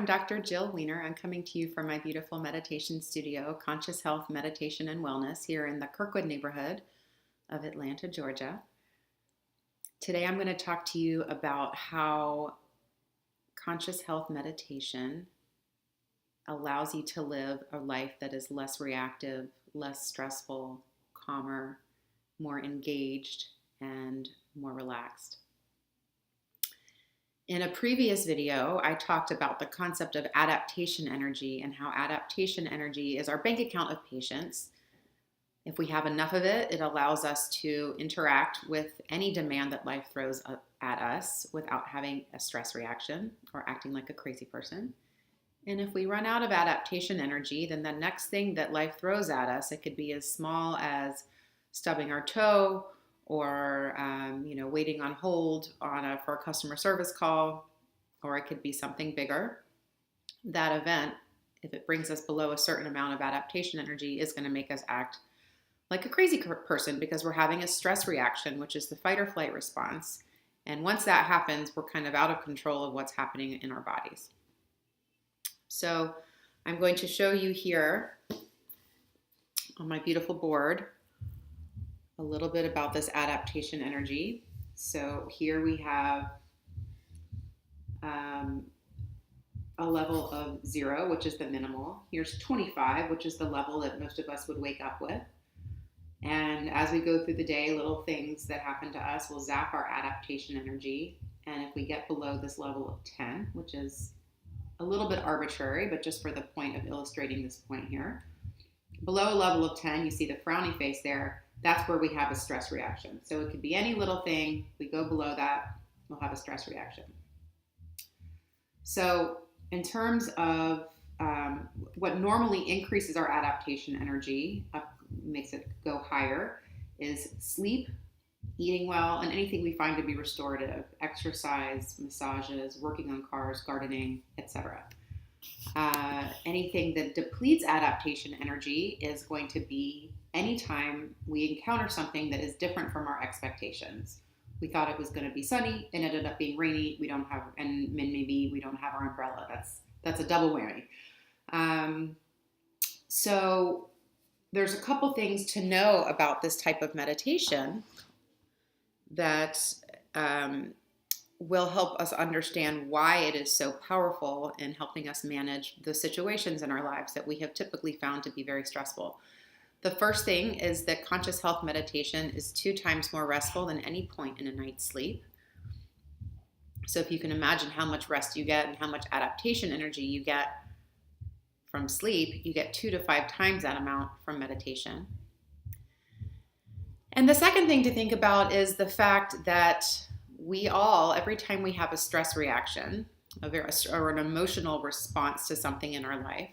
Dr. Jill Weiner. I'm coming to you from my beautiful meditation studio, Conscious Health, Meditation, and Wellness, here in the Kirkwood neighborhood of Atlanta, Georgia. Today I'm going to talk to you about how conscious health meditation allows you to live a life that is less reactive, less stressful, calmer, more engaged, and more relaxed. In a previous video, I talked about the concept of adaptation energy and how adaptation energy is our bank account of patience. If we have enough of it, it allows us to interact with any demand that life throws at us without having a stress reaction or acting like a crazy person. And if we run out of adaptation energy, then the next thing that life throws at us, it could be as small as stubbing our toe, or waiting on hold for a customer service call, or it could be something bigger. That event, if it brings us below a certain amount of adaptation energy, is going to make us act like a crazy person because we're having a stress reaction, which is the fight or flight response. And once that happens, we're kind of out of control of what's happening in our bodies. So I'm going to show you here on my beautiful board a little bit about this adaptation energy. So here we have a level of 0, which is the minimal. Here's 25, which is the level that most of us would wake up with. And as we go through the day, little things that happen to us will zap our adaptation energy. And if we get below this level of 10, which is a little bit arbitrary, but just for the point of illustrating this point here, below a level of 10, you see the frowny face there. That's where we have a stress reaction. So it could be any little thing. We go below that, we'll have a stress reaction. So in terms of what normally increases our adaptation energy, makes it go higher, is sleep, eating well, and anything we find to be restorative: exercise, massages, working on cars, gardening, etc. Anything that depletes adaptation energy is going to be anytime we encounter something that is different from our expectations. We thought it was going to be sunny, it ended up being rainy. And maybe we don't have our umbrella. That's a double whammy. So there's a couple things to know about this type of meditation that will help us understand why it is so powerful in helping us manage the situations in our lives that we have typically found to be very stressful. The first thing is that conscious health meditation is 2 times more restful than any point in a night's sleep. So if you can imagine how much rest you get and how much adaptation energy you get from sleep, you get 2 to 5 times that amount from meditation. And the second thing to think about is the fact that we all, every time we have a stress reaction or an emotional response to something in our life,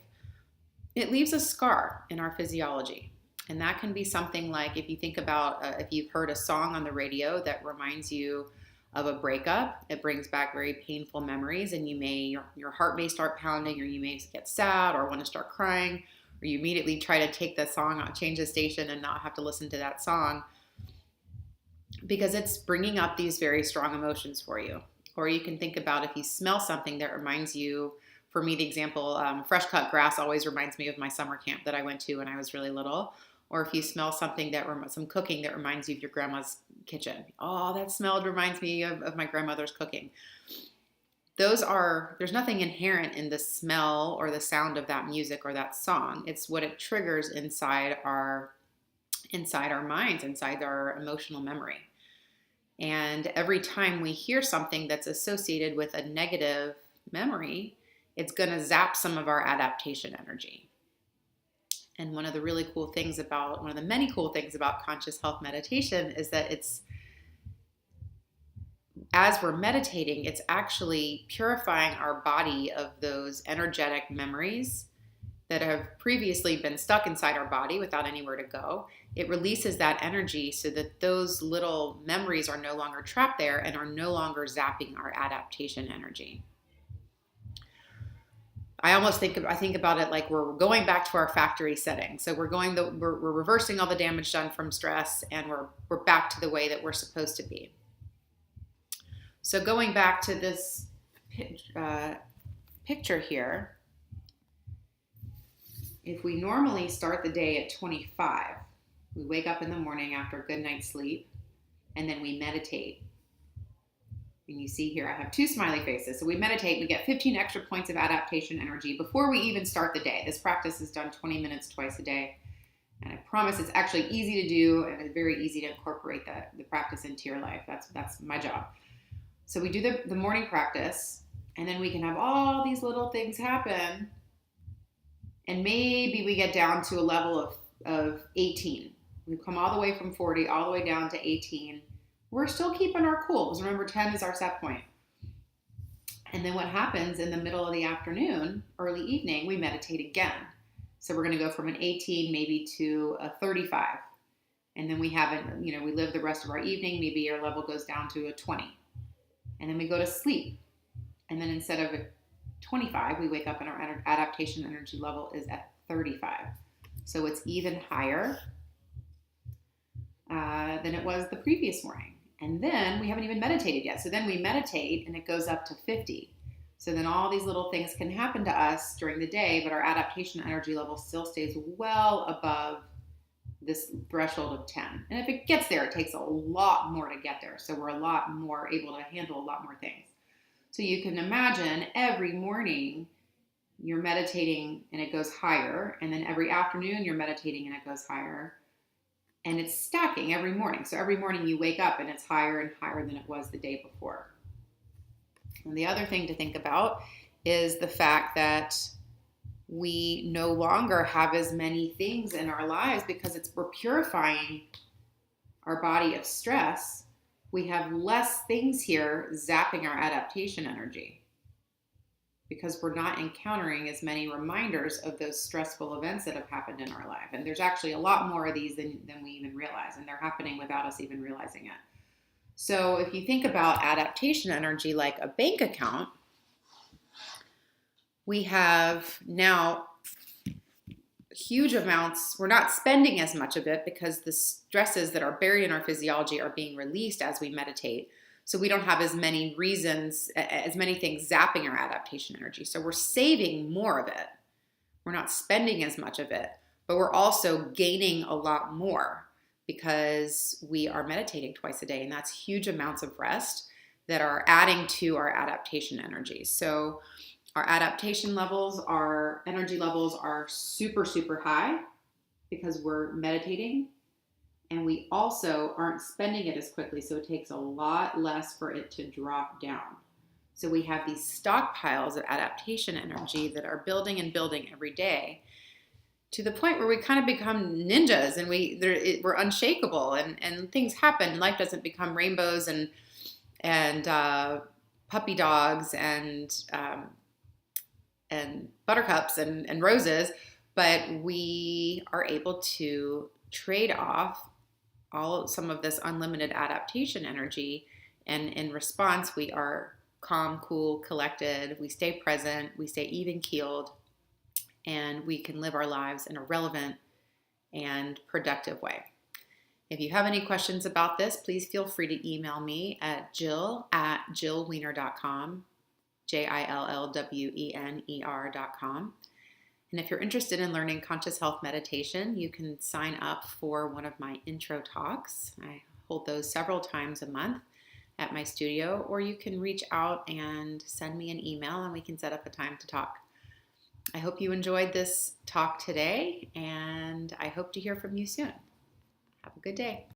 it leaves a scar in our physiology. And that can be something like, if you think about, if you've heard a song on the radio that reminds you of a breakup, it brings back very painful memories, and your heart may start pounding, or you may get sad or want to start crying, or you immediately try to take the song out, change the station, and not have to listen to that song because it's bringing up these very strong emotions for you. Or you can think about if you smell something that reminds you. For me, the example, fresh cut grass always reminds me of my summer camp that I went to when I was really little. Or if you smell something some cooking that reminds you of your grandma's kitchen. Oh, that smell reminds me of my grandmother's cooking. There's nothing inherent in the smell or the sound of that music or that song. It's what it triggers inside our minds, inside our emotional memory. And every time we hear something that's associated with a negative memory, it's going to zap some of our adaptation energy. And one of the many cool things about conscious health meditation is that as we're meditating, it's actually purifying our body of those energetic memories that have previously been stuck inside our body without anywhere to go. It releases that energy so that those little memories are no longer trapped there and are no longer zapping our adaptation energy. I think about it like we're going back to our factory setting. So we're reversing all the damage done from stress, and we're back to the way that we're supposed to be. So going back to this picture here, if we normally start the day at 25, we wake up in the morning after a good night's sleep, and then we meditate. And you see here, I have 2 smiley faces. So we meditate, we get 15 extra points of adaptation energy before we even start the day. This practice is done 20 minutes twice a day. And I promise it's actually easy to do, and it's very easy to incorporate the practice into your life. That's my job. So we do the morning practice, and then we can have all these little things happen, and maybe we get down to a level of 18. We've come all the way from 40 all the way down to 18. We're still keeping our cool, because remember, 10 is our set point. And then what happens in the middle of the afternoon, early evening, we meditate again. So we're going to go from an 18 maybe to a 35. And then we haven't, we live the rest of our evening. Maybe our level goes down to a 20. And then we go to sleep. And then instead of a 25, we wake up and our adaptation energy level is at 35. So it's even higher than it was the previous morning. And then we haven't even meditated yet. So then we meditate and it goes up to 50. So then all these little things can happen to us during the day, but our adaptation energy level still stays well above this threshold of 10. And if it gets there, it takes a lot more to get there. So we're a lot more able to handle a lot more things. So you can imagine every morning you're meditating and it goes higher. And then every afternoon you're meditating and it goes higher. And it's stacking every morning. So every morning you wake up and it's higher and higher than it was the day before. And the other thing to think about is the fact that we no longer have as many things in our lives because we're purifying our body of stress. We have less things here zapping our adaptation energy because we're not encountering as many reminders of those stressful events that have happened in our life. And there's actually a lot more of these than we even realize, and they're happening without us even realizing it. So if you think about adaptation energy like a bank account, we have now huge amounts. We're not spending as much of it because the stresses that are buried in our physiology are being released as we meditate. So we don't have as many reasons, as many things zapping our adaptation energy. So we're saving more of it. We're not spending as much of it, but we're also gaining a lot more because we are meditating twice a day. And that's huge amounts of rest that are adding to our adaptation energy. So our adaptation levels, our energy levels are super, super high because we're meditating. And we also aren't spending it as quickly, so it takes a lot less for it to drop down. So we have these stockpiles of adaptation energy that are building and building every day to the point where we kind of become ninjas and we're unshakable and things happen. Life doesn't become rainbows and puppy dogs and buttercups and roses, but we are able to trade off some of this unlimited adaptation energy, and in response we are calm, cool, collected, we stay present, we stay even-keeled, and we can live our lives in a relevant and productive way. If you have any questions about this, please feel free to email me at jill@jillwiener.com, JILLWENER.com. And if you're interested in learning conscious health meditation, you can sign up for one of my intro talks. I hold those several times a month at my studio, or you can reach out and send me an email and we can set up a time to talk. I hope you enjoyed this talk today, and I hope to hear from you soon. Have a good day.